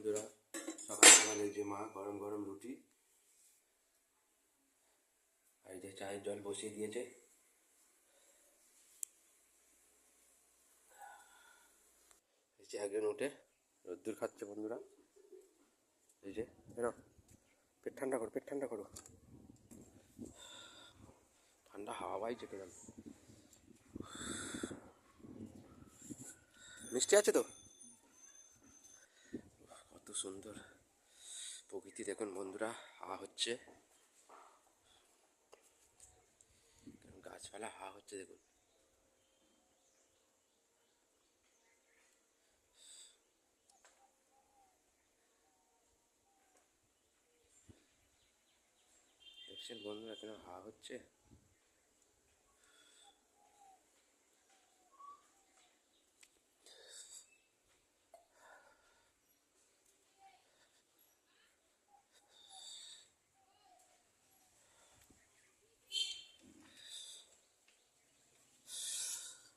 বন্ধুরা, সকাল সকালে যে মা গরম গরম রুটি আর এই যে চায়ের জল বসিয়ে দিয়েছে। এই যে একজন উঠে রোদ্দুর খাচ্ছে বন্ধুরা। এই যে পেট ঠান্ডা করো, পেট ঠান্ডা করো, ঠান্ডা হাওয়া বাইছে কেমন। মিষ্টি আছে তো? কত সুন্দর প্রকৃতি দেখুন বন্ধুরা, হাওয়া হচ্ছে, গাছপালা হাওয়া হচ্ছে দেখুন। দেখছেন বন্ধুরা কেন হাওয়া হচ্ছে।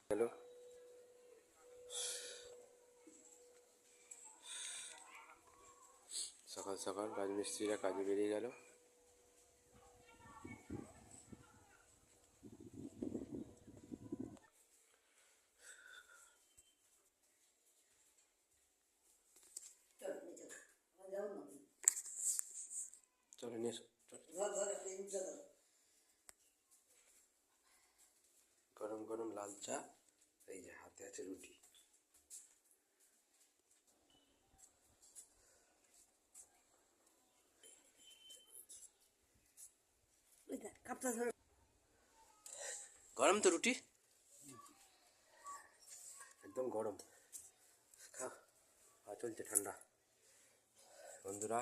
হ্যালো, সকাল সকাল রাজমিস্ত্রিরা কাজে বেরিয়ে গেল। চলো নিয়ে এসো, গরম গরম লাল চা, এই যে হাতে আছে রুটি। গরম তো রুটি, একদম গরম। খা, চলছে ঠান্ডা বন্ধুরা।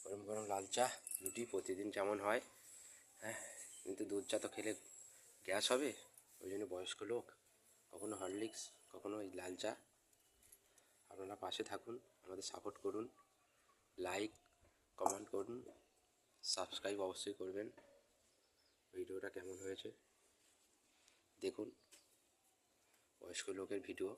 গরম গরম লাল চা রুটি প্রতিদিন যেমন হয়, হ্যাঁ, কিন্তু দুধ চা তো খেলে গ্যাস হবে, ওই জন্য বয়স্ক লোক কখনো হরলিক্স, কখনো ওই লাল চা। আপনারা পাশে থাকুন, আমাদের সাপোর্ট করুন, লাইক কমেন্ট করুন, সাবস্ক্রাইব অবশ্যই করবেন। ভিডিওটা কেমন হয়েছে দেখুন, বয়স্ক লোকের ভিডিও।